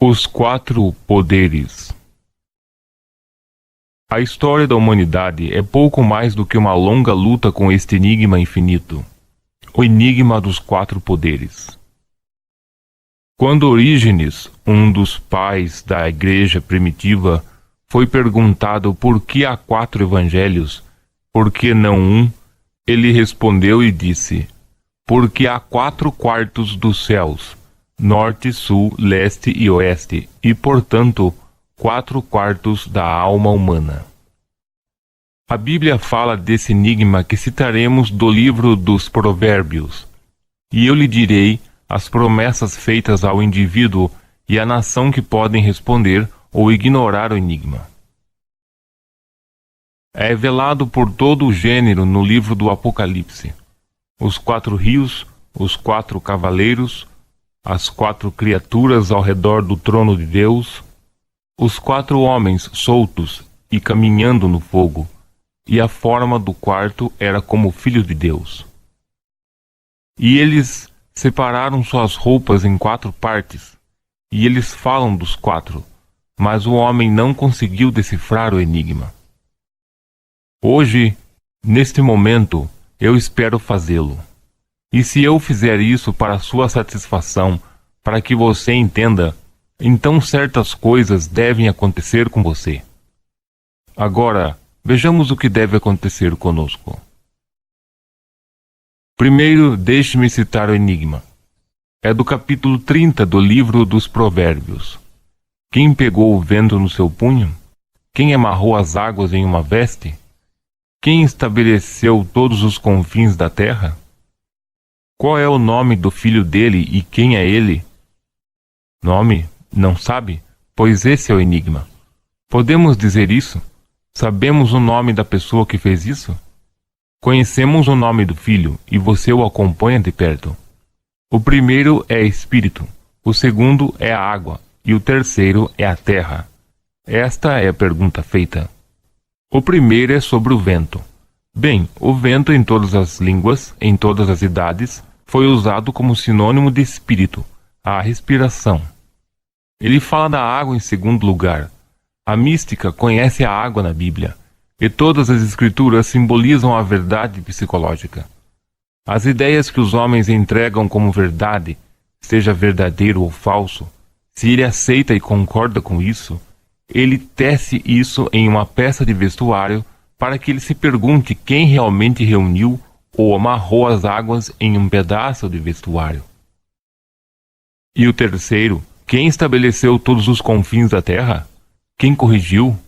Os quatro poderes. A história da humanidade é pouco mais do que uma longa luta com este enigma infinito, o enigma dos quatro poderes. Quando Orígenes, um dos pais da igreja primitiva, foi perguntado por que há quatro evangelhos, por que não um, ele respondeu e disse: porque há 4/4 dos céus, norte, sul, leste e oeste, e, portanto, 4/4 da alma humana. A Bíblia fala desse enigma que citaremos do livro dos Provérbios, e eu lhe direi as promessas feitas ao indivíduo e à nação que podem responder ou ignorar o enigma. É velado por todo o gênero no livro do Apocalipse. Os 4 rios, os 4 cavaleiros, as 4 criaturas ao redor do trono de Deus, os 4 homens soltos e caminhando no fogo, e a forma do quarto era como o Filho de Deus. E eles separaram suas roupas em 4 partes, e eles falam dos 4, mas o homem não conseguiu decifrar o enigma. Hoje, neste momento, eu espero fazê-lo. E se eu fizer isso para sua satisfação, para que você entenda, então certas coisas devem acontecer com você. Agora, vejamos o que deve acontecer conosco. Primeiro, deixe-me citar o enigma. É do capítulo 30 do livro dos Provérbios. Quem pegou o vento no seu punho? Quem amarrou as águas em uma veste? Quem estabeleceu todos os confins da terra? Qual é o nome do filho dele e quem é ele? Nome? Não sabe? Pois esse é o enigma. Podemos dizer isso? Sabemos o nome da pessoa que fez isso? Conhecemos o nome do filho e você o acompanha de perto. O primeiro é espírito, o segundo é a água e o terceiro é a terra. Esta é a pergunta feita. O primeiro é sobre o vento. Bem, o vento em todas as línguas, em todas as idades, foi usado como sinônimo de espírito, a respiração. Ele fala da água em segundo lugar. A mística conhece a água na Bíblia, e todas as escrituras simbolizam a verdade psicológica. As ideias que os homens entregam como verdade, seja verdadeiro ou falso, se ele aceita e concorda com isso, ele tece isso em uma peça de vestuário para que ele se pergunte quem realmente reuniu ou amarrou as águas em um pedaço de vestuário. E o terceiro, quem estabeleceu todos os confins da terra? Quem corrigiu?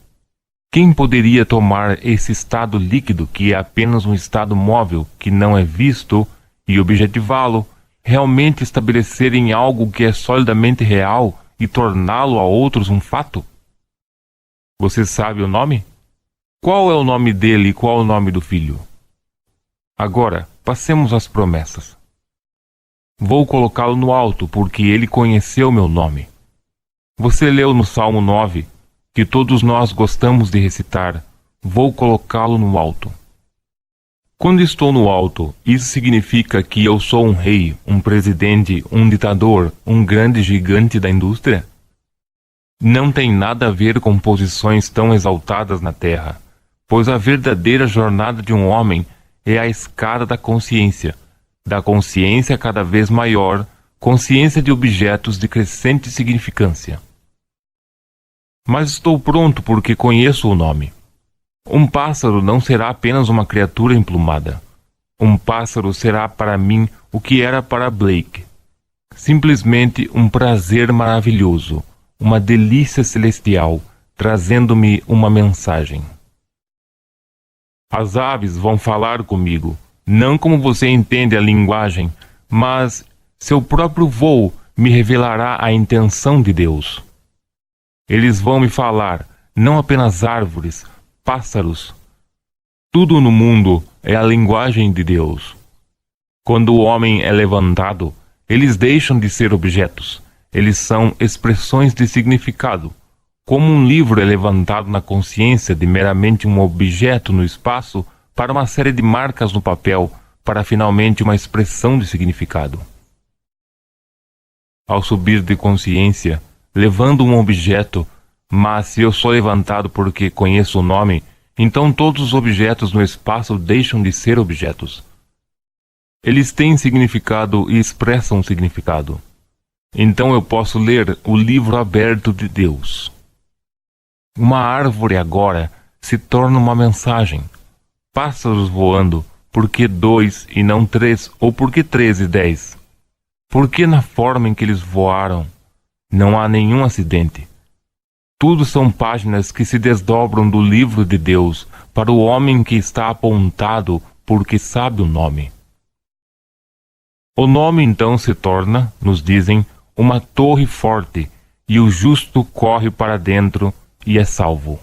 Quem poderia tomar esse estado líquido, que é apenas um estado móvel, que não é visto, e objetivá-lo, realmente estabelecer em algo que é solidamente real e torná-lo a outros um fato? Você sabe o nome? Qual é o nome dele e qual é o nome do filho? Agora, passemos às promessas. Vou colocá-lo no alto, porque ele conheceu meu nome. Você leu no Salmo 9, que todos nós gostamos de recitar: vou colocá-lo no alto. Quando estou no alto, isso significa que eu sou um rei, um presidente, um ditador, um grande gigante da indústria? Não tem nada a ver com posições tão exaltadas na terra, pois a verdadeira jornada de um homem é a escada da consciência cada vez maior, consciência de objetos de crescente significância. Mas estou pronto porque conheço o nome. Um pássaro não será apenas uma criatura emplumada. Um pássaro será para mim o que era para Blake. Simplesmente um prazer maravilhoso, uma delícia celestial, trazendo-me uma mensagem. As aves vão falar comigo, não como você entende a linguagem, mas seu próprio voo me revelará a intenção de Deus. Eles vão me falar, não apenas árvores, pássaros. Tudo no mundo é a linguagem de Deus. Quando o homem é levantado, eles deixam de ser objetos. Eles são expressões de significado. Como um livro é levantado na consciência de meramente um objeto no espaço para uma série de marcas no papel, para finalmente uma expressão de significado. Ao subir de consciência, levando um objeto, mas se eu sou levantado porque conheço o nome, então todos os objetos no espaço deixam de ser objetos. Eles têm significado e expressam significado. Então eu posso ler o livro aberto de Deus. Uma árvore agora se torna uma mensagem. Pássaros voando, por que 2 e não 3? Ou por que 3 e 10? Por que na forma em que eles voaram não há nenhum acidente? Tudo são páginas que se desdobram do livro de Deus para o homem que está apontado porque sabe o nome. O nome então se torna, nos dizem, uma torre forte, e o justo corre para dentro e é salvo.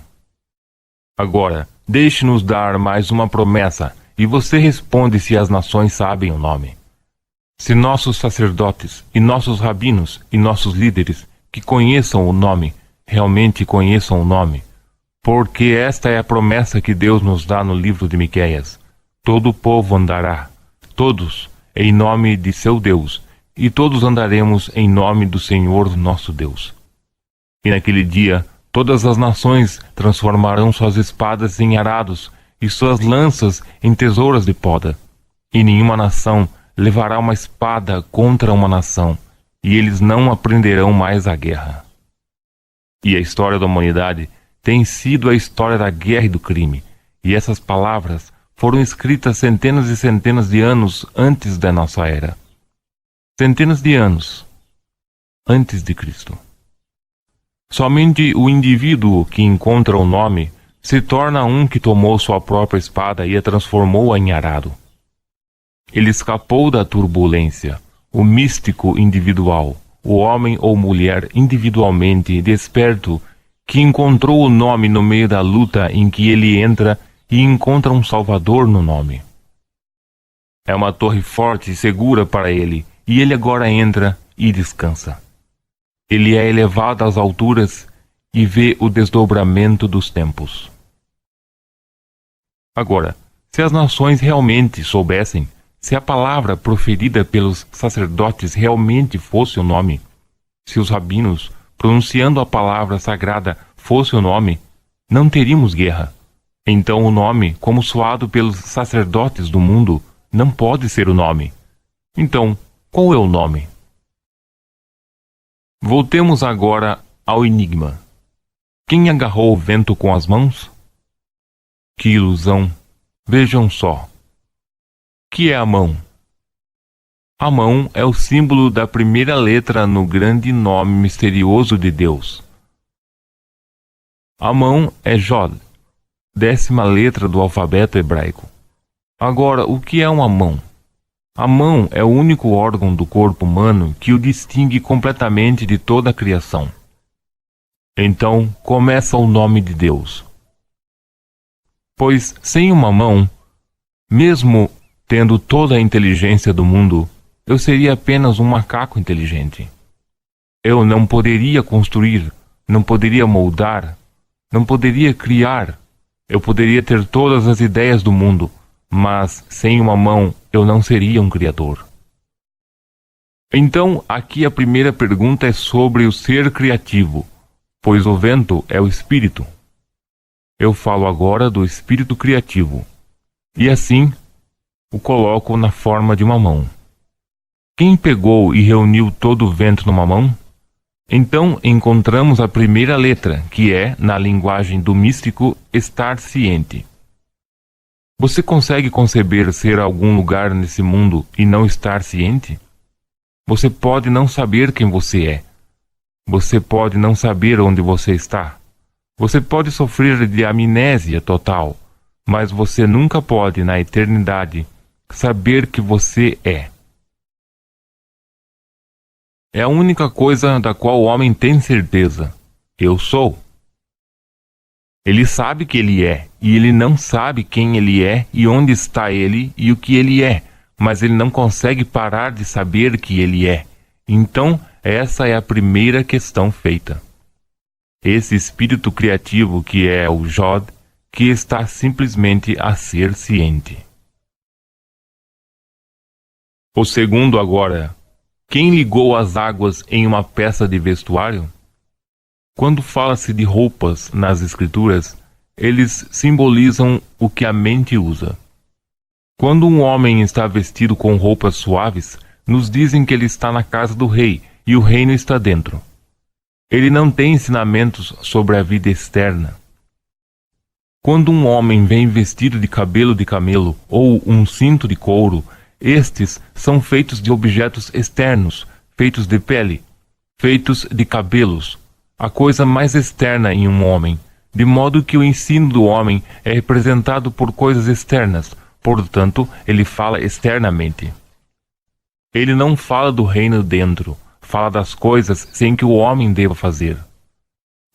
Agora, deixe-nos dar mais uma promessa, e você responde se as nações sabem o nome. Se nossos sacerdotes, e nossos rabinos, e nossos líderes, que conheçam o nome, realmente conheçam o nome, porque esta é a promessa que Deus nos dá no livro de Miqueias: todo o povo andará, todos, em nome de seu Deus, e todos andaremos em nome do Senhor nosso Deus. E naquele dia, todas as nações transformarão suas espadas em arados e suas lanças em tesouras de poda. E nenhuma nação levará uma espada contra uma nação, e eles não aprenderão mais a guerra. E a história da humanidade tem sido a história da guerra e do crime, e essas palavras foram escritas centenas e centenas de anos antes da nossa era. Centenas de anos antes de Cristo. Somente o indivíduo que encontra o nome se torna um que tomou sua própria espada e a transformou em arado. Ele escapou da turbulência, o místico individual, o homem ou mulher individualmente desperto que encontrou o nome no meio da luta em que ele entra e encontra um Salvador no nome. É uma torre forte e segura para ele, e ele agora entra e descansa. Ele é elevado às alturas e vê o desdobramento dos tempos. Agora, se as nações realmente soubessem, se a palavra proferida pelos sacerdotes realmente fosse o nome, se os rabinos, pronunciando a palavra sagrada, fosse o nome, não teríamos guerra. Então o nome, como soado pelos sacerdotes do mundo, não pode ser o nome. Então, qual é o nome? Voltemos agora ao enigma. Quem agarrou o vento com as mãos? Que ilusão! Vejam só. Que é a mão? A mão é o símbolo da primeira letra no grande nome misterioso de Deus. A mão é Jod, 10ª letra do alfabeto hebraico. Agora, o que é uma mão? A mão é o único órgão do corpo humano que o distingue completamente de toda a criação. Então, começa o nome de Deus. Pois, sem uma mão, mesmo tendo toda a inteligência do mundo, eu seria apenas um macaco inteligente. Eu não poderia construir, não poderia moldar, não poderia criar. Eu poderia ter todas as ideias do mundo, mas sem uma mão eu não seria um criador. Então, aqui a primeira pergunta é sobre o ser criativo, pois o vento é o espírito. Eu falo agora do espírito criativo, e assim o coloco na forma de uma mão. Quem pegou e reuniu todo o vento numa mão? Então encontramos a primeira letra, que é, na linguagem do místico, estar ciente. Você consegue conceber ser algum lugar nesse mundo e não estar ciente? Você pode não saber quem você é. Você pode não saber onde você está. Você pode sofrer de amnésia total, mas você nunca pode, na eternidade, saber que você é. É a única coisa da qual o homem tem certeza. Eu sou. Ele sabe que ele é, e ele não sabe quem ele é e onde está ele e o que ele é, mas ele não consegue parar de saber que ele é. Então, essa é a primeira questão feita. Esse espírito criativo que é o Jod, que está simplesmente a ser ciente. O segundo agora. Quem ligou as águas em uma peça de vestuário? Quando fala-se de roupas nas Escrituras, eles simbolizam o que a mente usa. Quando um homem está vestido com roupas suaves, nos dizem que ele está na casa do rei e o reino está dentro. Ele não tem ensinamentos sobre a vida externa. Quando um homem vem vestido de cabelo de camelo ou um cinto de couro, estes são feitos de objetos externos, feitos de pele, feitos de cabelos, a coisa mais externa em um homem, de modo que o ensino do homem é representado por coisas externas, portanto, ele fala externamente. Ele não fala do reino dentro, fala das coisas sem que o homem deva fazer.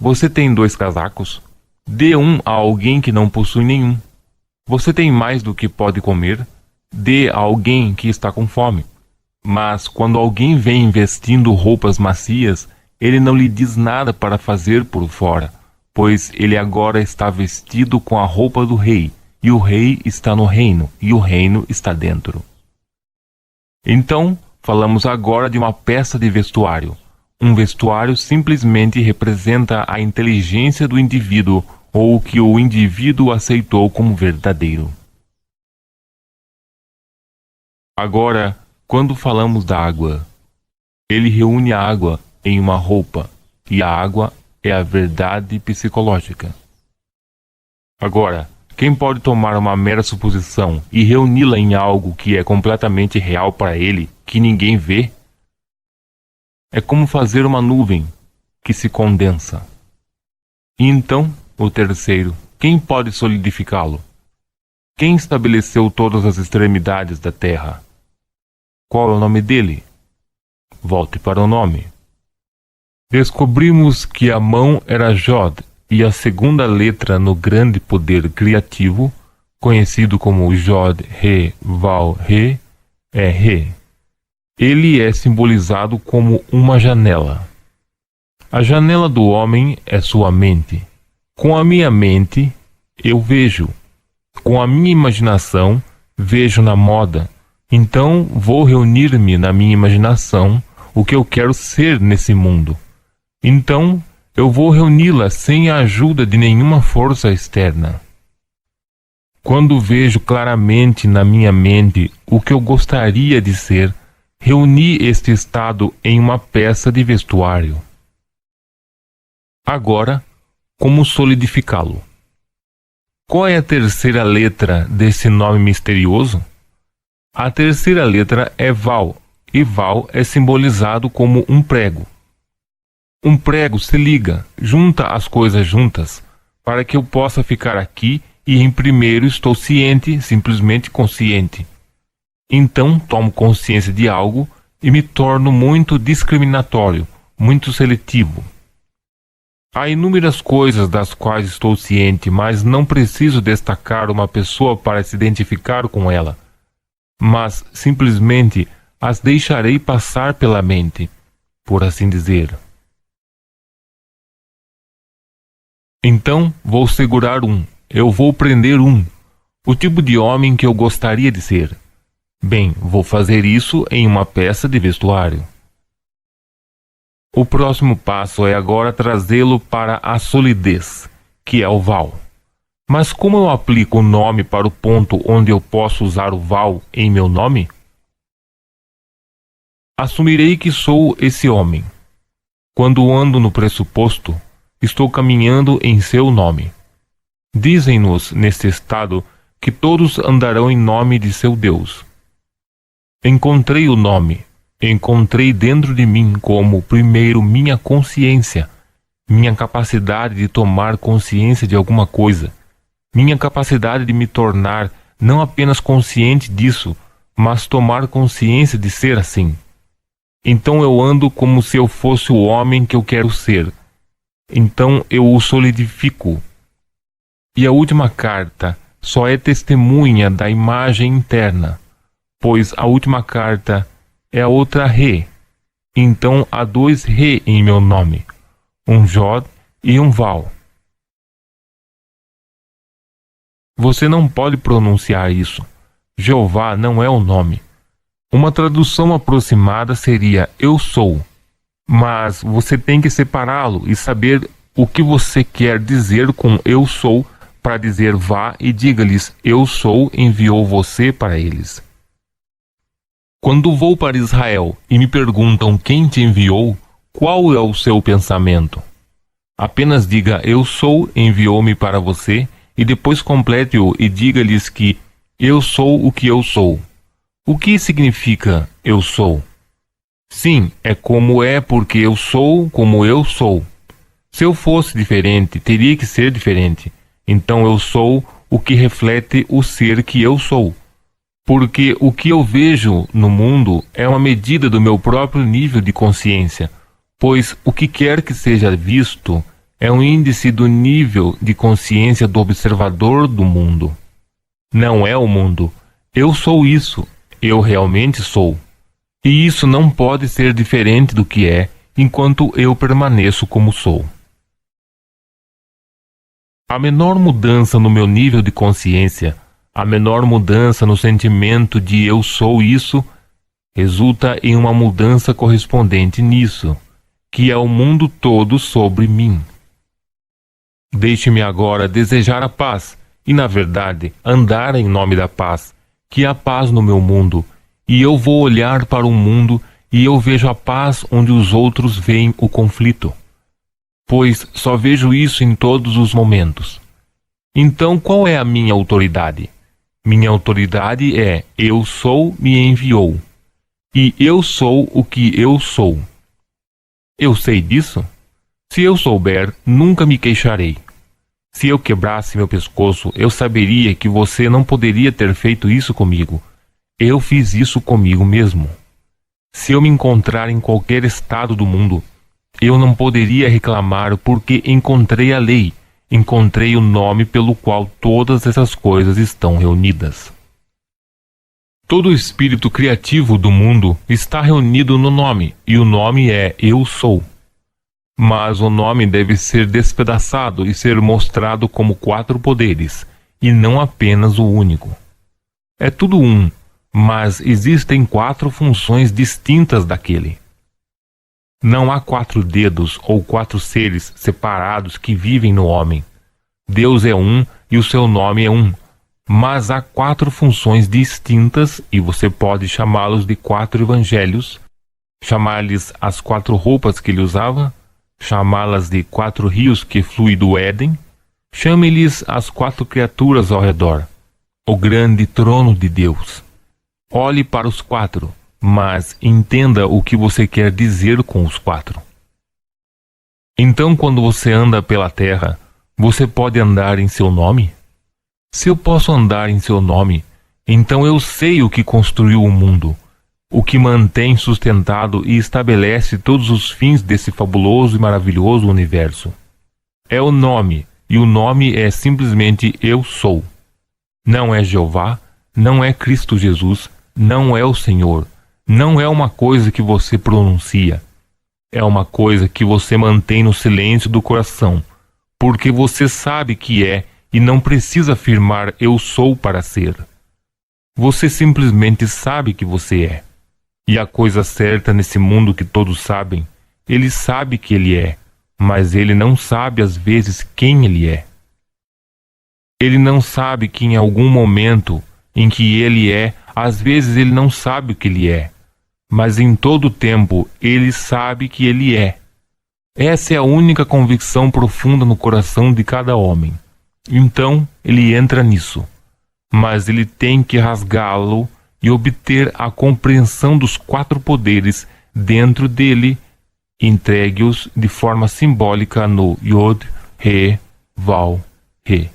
Você tem 2 casacos? Dê um a alguém que não possui nenhum. Você tem mais do que pode comer? Dê a alguém que está com fome. Mas quando alguém vem vestindo roupas macias, ele não lhe diz nada para fazer por fora, pois ele agora está vestido com a roupa do rei, e o rei está no reino, e o reino está dentro. Então, falamos agora de uma peça de vestuário. Um vestuário simplesmente representa a inteligência do indivíduo ou o que o indivíduo aceitou como verdadeiro. Agora, quando falamos da água, ele reúne a água em uma roupa, e a água é a verdade psicológica. Agora, quem pode tomar uma mera suposição e reuni-la em algo que é completamente real para ele, que ninguém vê? É como fazer uma nuvem que se condensa. E então, o terceiro, quem pode solidificá-lo? Quem estabeleceu todas as extremidades da terra? Qual é o nome dele? Volte para o nome. Descobrimos que a mão era Jod, e a segunda letra no grande poder criativo, conhecido como Jod, Re, Val, Re, é Re. Ele é simbolizado como uma janela. A janela do homem é sua mente. Com a minha mente, eu vejo. Com a minha imaginação, vejo na moda. Então, vou reunir-me na minha imaginação o que eu quero ser nesse mundo. Então, eu vou reuni-la sem a ajuda de nenhuma força externa. Quando vejo claramente na minha mente o que eu gostaria de ser, reuni este estado em uma peça de vestuário. Agora, como solidificá-lo? Qual é a terceira letra desse nome misterioso? A terceira letra é Val, e Val é simbolizado como um prego. Um prego se liga, junta as coisas juntas, para que eu possa ficar aqui e em primeiro estou ciente, simplesmente consciente. Então tomo consciência de algo e me torno muito discriminatório, muito seletivo. Há inúmeras coisas das quais estou ciente, mas não preciso destacar uma pessoa para se identificar com ela, mas simplesmente as deixarei passar pela mente, por assim dizer. Então vou segurar eu vou prender o tipo de homem que eu gostaria de ser. Bem, vou fazer isso em uma peça de vestuário. O próximo passo é agora trazê-lo para a solidez, que é o Val. Mas como eu aplico o nome para o ponto onde eu posso usar o Val em meu nome? Assumirei que sou esse homem. Quando ando no pressuposto, estou caminhando em seu nome. Dizem-nos, neste estado, que todos andarão em nome de seu Deus. Encontrei o nome, encontrei dentro de mim como, primeiro, minha consciência, minha capacidade de tomar consciência de alguma coisa, minha capacidade de me tornar não apenas consciente disso, mas tomar consciência de ser assim. Então eu ando como se eu fosse o homem que eu quero ser. Então eu o solidifico. E a última carta só é testemunha da imagem interna, pois a última carta é a outra Re. Então há 2 Re em meu nome, um Jod e um Val. Você não pode pronunciar isso. Jeová não é o nome. Uma tradução aproximada seria eu sou, Mas você tem que separá-lo e saber o que você quer dizer com eu sou, para dizer vá e diga-lhes eu sou enviou você para eles. Quando vou para Israel e me perguntam quem te enviou, qual é o seu pensamento? Apenas diga eu sou enviou-me para você e depois complete-o e diga-lhes que eu sou o que eu sou. O que significa eu sou? Sim, é como é porque eu sou como eu sou. Se eu fosse diferente, teria que ser diferente. Então eu sou o que reflete o ser que eu sou. Porque o que eu vejo no mundo é uma medida do meu próprio nível de consciência, pois o que quer que seja visto é um índice do nível de consciência do observador do mundo. Não é o mundo. Eu sou isso. Eu realmente sou. E isso não pode ser diferente do que é, enquanto eu permaneço como sou. A menor mudança no meu nível de consciência, a menor mudança no sentimento de eu sou isso, resulta em uma mudança correspondente nisso, que é o mundo todo sobre mim. Deixe-me agora desejar a paz e, na verdade, andar em nome da paz, que há paz no meu mundo, e eu vou olhar para o mundo e eu vejo a paz onde os outros veem o conflito. Pois só vejo isso em todos os momentos. Então, qual é a minha autoridade? Minha autoridade é eu sou me enviou. E eu sou o que eu sou. Eu sei disso? Se eu souber, nunca me queixarei. Se eu quebrasse meu pescoço, eu saberia que você não poderia ter feito isso comigo. Eu fiz isso comigo mesmo. Se eu me encontrar em qualquer estado do mundo, eu não poderia reclamar porque encontrei a lei, encontrei o nome pelo qual todas essas coisas estão reunidas. Todo o espírito criativo do mundo está reunido no nome, e o nome é Eu Sou. Mas o nome deve ser despedaçado e ser mostrado como 4 poderes, e não apenas o único. É tudo um, mas existem 4 funções distintas daquele. Não há 4 dedos ou 4 seres separados que vivem no homem. Deus é um e o seu nome é um. Mas há 4 funções distintas e você pode chamá-los de 4 evangelhos, chamar-lhes as 4 roupas que ele usava, chamá-las de 4 rios que fluem do Éden, chame-lhes as 4 criaturas ao redor, o grande trono de Deus. Olhe para os 4. Mas entenda o que você quer dizer com os 4. Então, quando você anda pela terra, você pode andar em seu nome? Se eu posso andar em seu nome, então eu sei o que construiu o mundo, o que mantém sustentado e estabelece todos os fins desse fabuloso e maravilhoso universo. É o nome, e o nome é simplesmente Eu Sou. Não é Jeová, não é Cristo Jesus, não é o Senhor. Não é uma coisa que você pronuncia. É uma coisa que você mantém no silêncio do coração, porque você sabe que é e não precisa afirmar eu sou para ser. Você simplesmente sabe que você é. E a coisa certa nesse mundo que todos sabem, ele sabe que ele é, mas ele não sabe às vezes quem ele é. Ele não sabe que em algum momento em que ele é, às vezes ele não sabe o que ele é, mas em todo o tempo ele sabe que ele é. Essa é a única convicção profunda no coração de cada homem. Então ele entra nisso, mas ele tem que rasgá-lo e obter a compreensão dos 4 poderes dentro dele, entregue-os de forma simbólica no Yod, Re, Val, Re.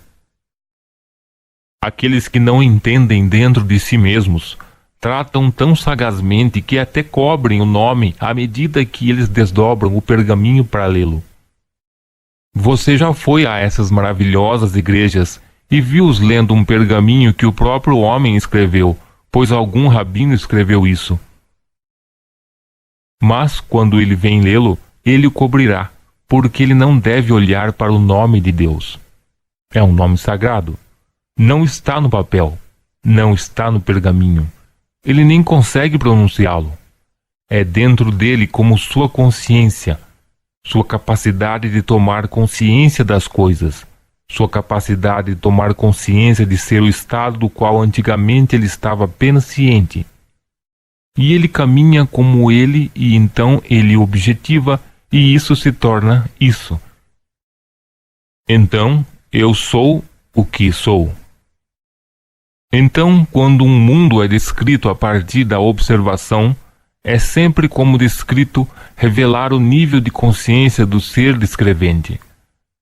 Aqueles que não entendem dentro de si mesmos tratam tão sagazmente que até cobrem o nome à medida que eles desdobram o pergaminho para lê-lo. Você já foi a essas maravilhosas igrejas e viu-os lendo um pergaminho que o próprio homem escreveu, pois algum rabino escreveu isso. Mas, quando ele vem lê-lo, ele o cobrirá, porque ele não deve olhar para o nome de Deus. É um nome sagrado. Não está no papel, não está no pergaminho. Ele nem consegue pronunciá-lo. É dentro dele como sua consciência, sua capacidade de tomar consciência das coisas, sua capacidade de tomar consciência de ser o estado do qual antigamente ele estava apenas ciente. E ele caminha como ele e então ele objetiva e isso se torna isso. Então, eu sou o que sou. Então, quando um mundo é descrito a partir da observação, é sempre como descrito revelar o nível de consciência do ser descrevente.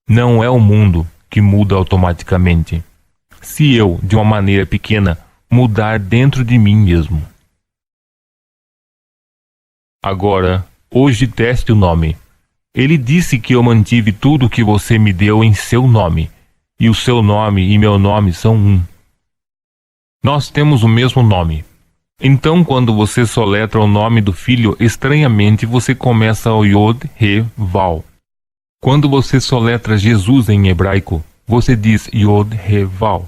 Não é o mundo que muda automaticamente. Se eu, de uma maneira pequena, mudar dentro de mim mesmo. Agora, hoje teste o nome. Ele disse que eu mantive tudo o que você me deu em seu nome, e o seu nome e meu nome são um. Nós temos o mesmo nome. Então, quando você soletra o nome do filho, estranhamente você começa ao Yod, He, Vav. Quando você soletra Jesus em hebraico, você diz Yod, He, Vav.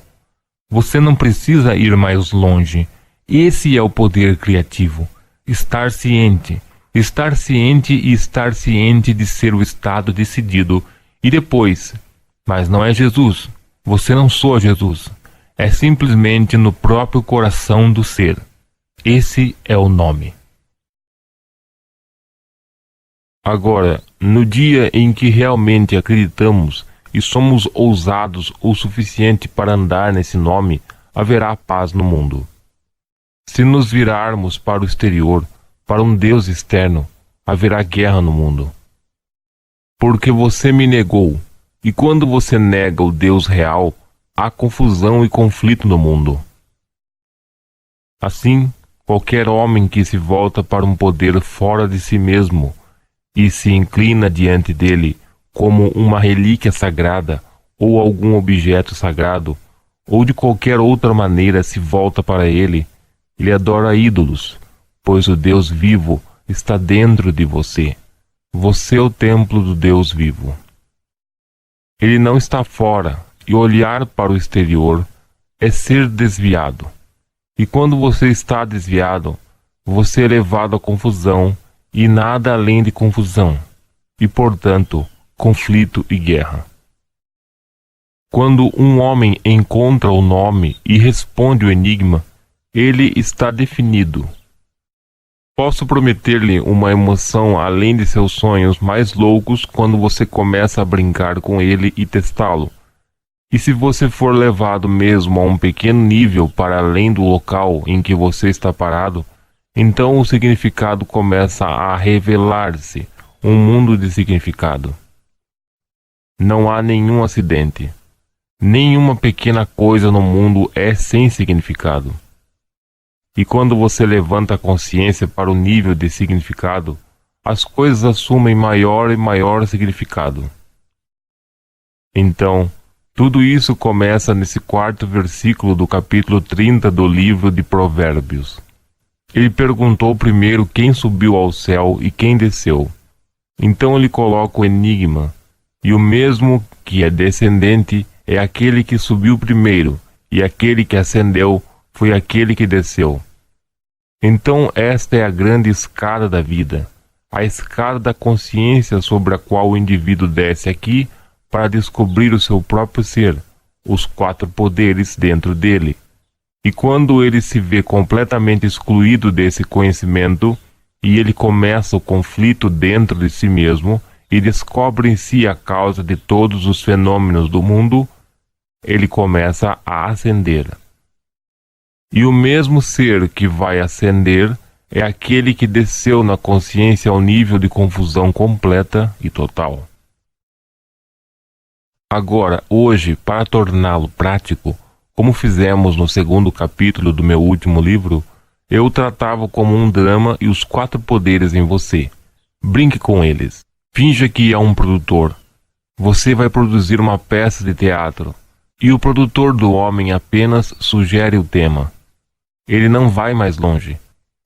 Você não precisa ir mais longe. Esse é o poder criativo. Estar ciente. Estar ciente e estar ciente de ser o estado decidido. E depois, mas não é Jesus. Você não soa Jesus. É simplesmente no próprio coração do ser. Esse é o nome. Agora, no dia em que realmente acreditamos e somos ousados o suficiente para andar nesse nome, haverá paz no mundo. Se nos virarmos para o exterior, para um Deus externo, haverá guerra no mundo. Porque você me negou, e quando você nega o Deus real, há confusão e conflito no mundo. Assim, qualquer homem que se volta para um poder fora de si mesmo e se inclina diante dele como uma relíquia sagrada ou algum objeto sagrado, ou de qualquer outra maneira se volta para ele, ele adora ídolos, pois o Deus vivo está dentro de você. Você é o templo do Deus vivo. Ele não está fora, e olhar para o exterior é ser desviado. E quando você está desviado, você é levado à confusão e nada além de confusão, e portanto, conflito e guerra. Quando um homem encontra o nome e responde o enigma, ele está definido. Posso prometer-lhe uma emoção além de seus sonhos mais loucos quando você começa a brincar com ele e testá-lo. E se você for levado mesmo a um pequeno nível para além do local em que você está parado, então o significado começa a revelar-se, um mundo de significado. Não há nenhum acidente. Nenhuma pequena coisa no mundo é sem significado. E quando você levanta a consciência para o nível de significado, as coisas assumem maior e maior significado. Então, tudo isso começa nesse quarto versículo do capítulo 30 do livro de Provérbios. Ele perguntou primeiro quem subiu ao céu e quem desceu. Então ele coloca o enigma, e o mesmo que é descendente é aquele que subiu primeiro, e aquele que ascendeu foi aquele que desceu. Então esta é a grande escada da vida, a escada da consciência sobre a qual o indivíduo desce aqui para descobrir o seu próprio ser, os 4 poderes dentro dele. E quando ele se vê completamente excluído desse conhecimento, e ele começa o conflito dentro de si mesmo e descobre em si a causa de todos os fenômenos do mundo, ele começa a ascender. E o mesmo ser que vai ascender é aquele que desceu na consciência ao nível de confusão completa e total. Agora, hoje, para torná-lo prático, como fizemos no 2º capítulo do meu último livro, eu o tratava como um drama e os 4 poderes em você. Brinque com eles. Finja que é um produtor. Você vai produzir uma peça de teatro, e o produtor do homem apenas sugere o tema. Ele não vai mais longe.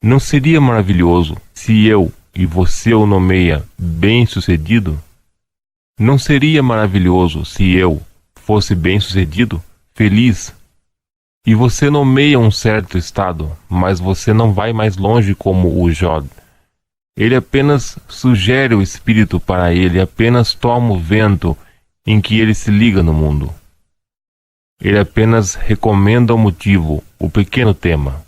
Não seria maravilhoso se eu e você o nomeia bem-sucedido? Não seria maravilhoso se eu fosse bem-sucedido, feliz? E você nomeia um certo estado, mas você não vai mais longe como o Jod. Ele apenas sugere o espírito para ele, apenas toma o vento em que ele se liga no mundo. Ele apenas recomenda o motivo, o pequeno tema.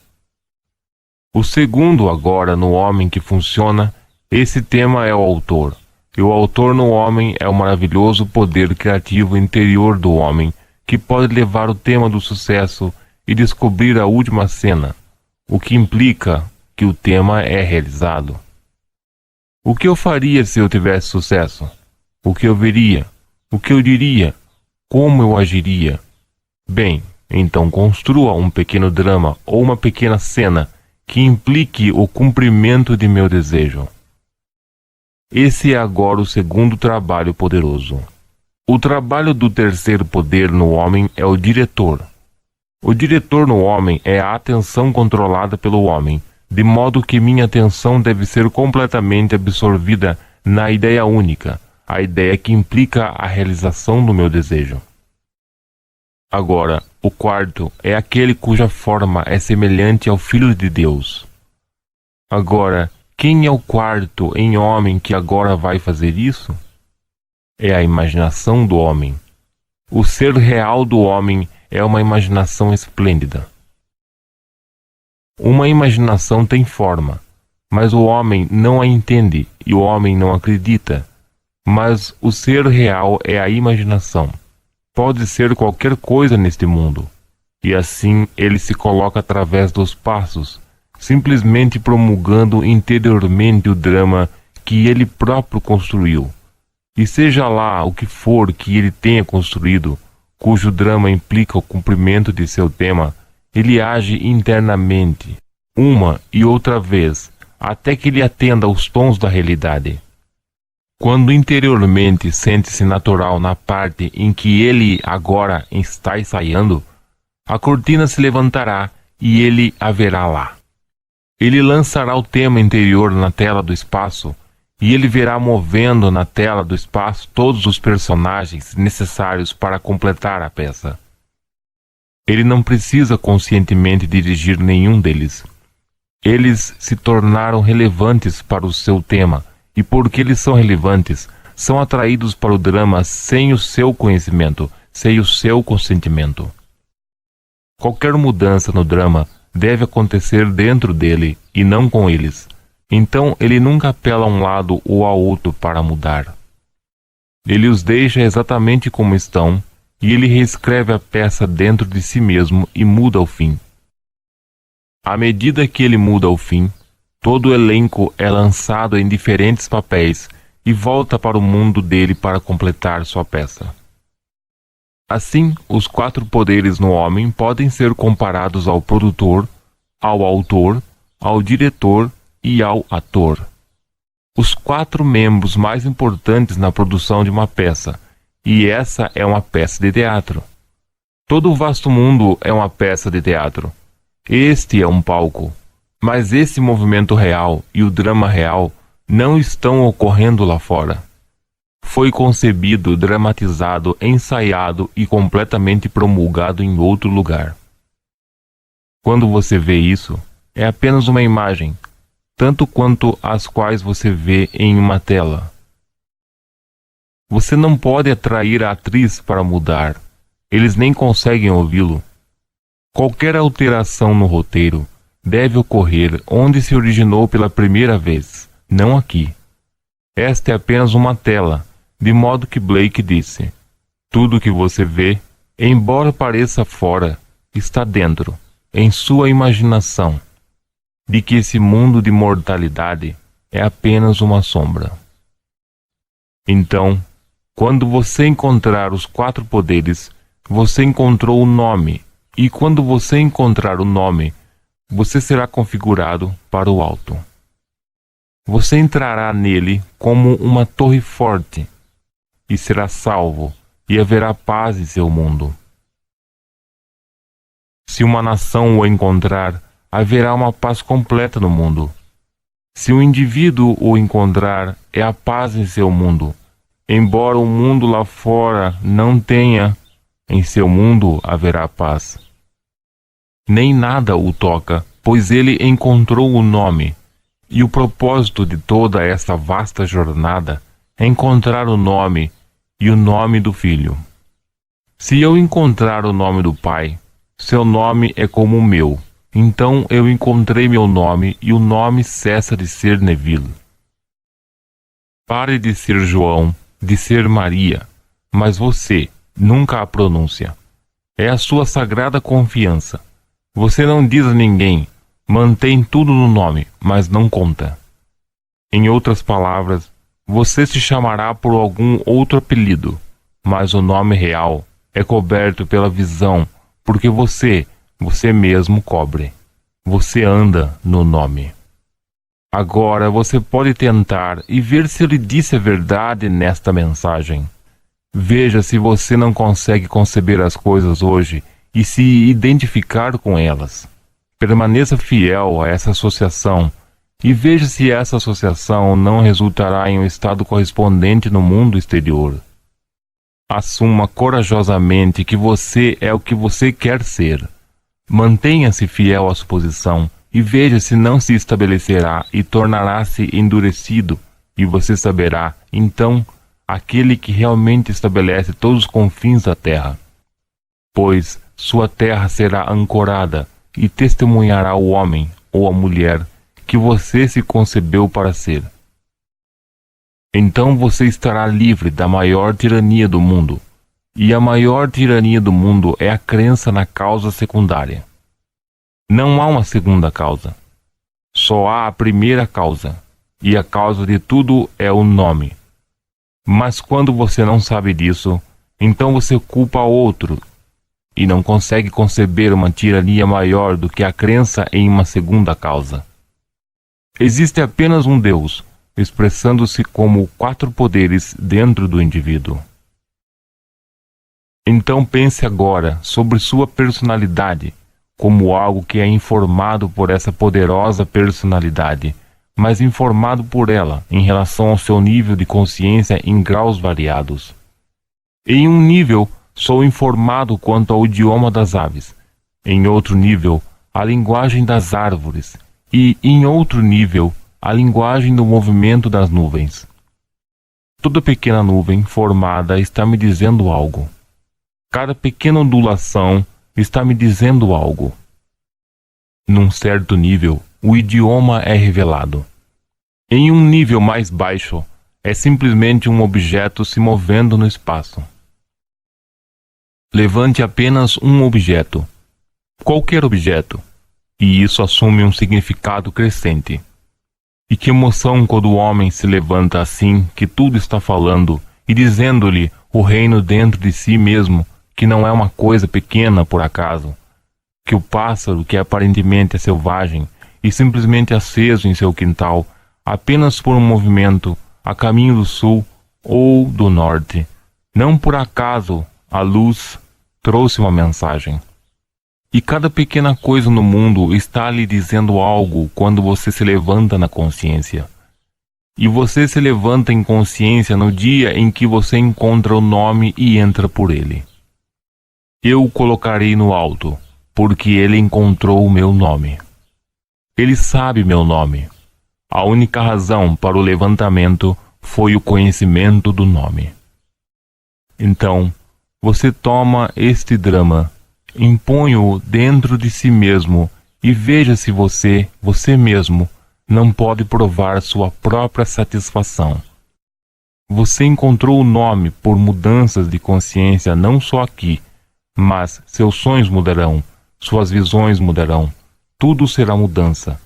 O segundo agora no homem que funciona, esse tema é o autor. E o autor no homem é o maravilhoso poder criativo interior do homem, que pode levar o tema do sucesso e descobrir a última cena, o que implica que o tema é realizado. O que eu faria se eu tivesse sucesso? O que eu veria? O que eu diria? Como eu agiria? Bem, então construa um pequeno drama ou uma pequena cena que implique o cumprimento de meu desejo. Esse é agora o segundo trabalho poderoso. O trabalho do terceiro poder no homem é o diretor. O diretor no homem é a atenção controlada pelo homem, de modo que minha atenção deve ser completamente absorvida na ideia única, a ideia que implica a realização do meu desejo. Agora, o quarto é aquele cuja forma é semelhante ao Filho de Deus. Agora, quem é o quarto em homem que agora vai fazer isso? É a imaginação do homem. O ser real do homem é uma imaginação esplêndida. Uma imaginação tem forma, mas o homem não a entende e o homem não acredita. Mas o ser real é a imaginação. Pode ser qualquer coisa neste mundo. E assim ele se coloca através dos passos, simplesmente promulgando interiormente o drama que ele próprio construiu. E seja lá o que for que ele tenha construído, cujo drama implica o cumprimento de seu tema, ele age internamente, uma e outra vez, até que ele atenda aos tons da realidade. Quando interiormente sente-se natural na parte em que ele agora está ensaiando, a cortina se levantará e ele haverá lá. Ele lançará o tema interior na tela do espaço e ele verá movendo na tela do espaço todos os personagens necessários para completar a peça. Ele não precisa conscientemente dirigir nenhum deles. Eles se tornaram relevantes para o seu tema, e porque eles são relevantes, são atraídos para o drama sem o seu conhecimento, sem o seu consentimento. Qualquer mudança no drama deve acontecer dentro dele e não com eles. Então ele nunca apela a um lado ou a outro para mudar. Ele os deixa exatamente como estão e ele reescreve a peça dentro de si mesmo e muda o fim. À medida que ele muda o fim, todo o elenco é lançado em diferentes papéis e volta para o mundo dele para completar sua peça. Assim, os quatro poderes no homem podem ser comparados ao produtor, ao autor, ao diretor e ao ator. Os quatro membros mais importantes na produção de uma peça, e essa é uma peça de teatro. Todo o vasto mundo é uma peça de teatro. Este é um palco. Mas esse movimento real e o drama real não estão ocorrendo lá fora. Foi concebido, dramatizado, ensaiado e completamente promulgado em outro lugar. Quando você vê isso, é apenas uma imagem, tanto quanto as quais você vê em uma tela. Você não pode atrair a atriz para mudar. Eles nem conseguem ouvi-lo. Qualquer alteração no roteiro deve ocorrer onde se originou pela primeira vez, não aqui. Esta é apenas uma tela, de modo que Blake disse: tudo que você vê, embora pareça fora, está dentro, em sua imaginação, de que esse mundo de mortalidade é apenas uma sombra. Então, quando você encontrar os quatro poderes, você encontrou o nome, e quando você encontrar o nome, você será configurado para o alto. Você entrará nele como uma torre forte, e será salvo, e haverá paz em seu mundo. Se uma nação o encontrar, haverá uma paz completa no mundo. Se um indivíduo o encontrar, é a paz em seu mundo. Embora o mundo lá fora não tenha, em seu mundo haverá paz. Nem nada o toca, pois ele encontrou o nome, E o propósito de toda essa vasta jornada é encontrar o nome e o nome do Filho. Se eu encontrar o nome do Pai, seu nome é como o meu. Então eu encontrei meu nome e o nome cessa de ser Neville. Pare de ser João, de ser Maria, mas você nunca a pronuncia. É a sua sagrada confiança. Você não diz a ninguém, mantém tudo no nome, mas não conta. Em outras palavras, você se chamará por algum outro apelido, mas o nome real é coberto pela visão, porque você mesmo cobre. Você anda no nome. Agora você pode tentar e ver se ele disse a verdade nesta mensagem. Veja se você não consegue conceber as coisas hoje e se identificar com elas. Permaneça fiel a essa associação e veja se essa associação não resultará em um estado correspondente no mundo exterior. Assuma corajosamente que você é o que você quer ser. Mantenha-se fiel à suposição e veja se não se estabelecerá e tornará-se endurecido, e você saberá, então, aquele que realmente estabelece todos os confins da terra. Pois sua terra será ancorada e testemunhará o homem ou a mulher que você se concebeu para ser. Então você estará livre da maior tirania do mundo, e a maior tirania do mundo é a crença na causa secundária. Não há uma segunda causa. Só há a primeira causa, e a causa de tudo é o nome. Mas quando você não sabe disso, então você culpa outro, e não consegue conceber uma tirania maior do que a crença em uma segunda causa. Existe apenas um Deus, expressando-se como 4 poderes dentro do indivíduo. Então pense agora sobre sua personalidade, como algo que é informado por essa poderosa personalidade, mas informado por ela em relação ao seu nível de consciência em graus variados. Em um nível, sou informado quanto ao idioma das aves, em outro nível, a linguagem das árvores, e, em outro nível, a linguagem do movimento das nuvens. Toda pequena nuvem formada está me dizendo algo. Cada pequena ondulação está me dizendo algo. Num certo nível, o idioma é revelado. Em um nível mais baixo, é simplesmente um objeto se movendo no espaço. Levante apenas um objeto, qualquer objeto, e isso assume um significado crescente. E que emoção quando o homem se levanta assim que tudo está falando e dizendo-lhe o reino dentro de si mesmo, que não é uma coisa pequena por acaso, que o pássaro, que aparentemente é selvagem e simplesmente aceso em seu quintal, apenas por um movimento a caminho do sul ou do norte, não por acaso a luz trouxe uma mensagem. E cada pequena coisa no mundo está lhe dizendo algo quando você se levanta na consciência. E você se levanta em consciência no dia em que você encontra o nome e entra por ele. Eu o colocarei no alto, porque ele encontrou o meu nome. Ele sabe meu nome. A única razão para o levantamento foi o conhecimento do nome. Então, você toma este drama, impõe-o dentro de si mesmo e veja se você mesmo, não pode provar sua própria satisfação. Você encontrou o nome por mudanças de consciência não só aqui, mas seus sonhos mudarão, suas visões mudarão, tudo será mudança.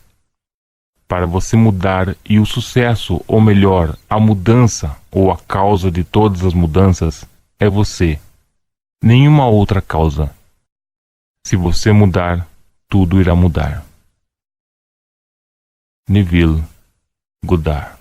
Para você mudar e o sucesso, ou melhor, a mudança ou a causa de todas as mudanças, é você. Nenhuma outra causa. Se você mudar, tudo irá mudar. Neville Goddard.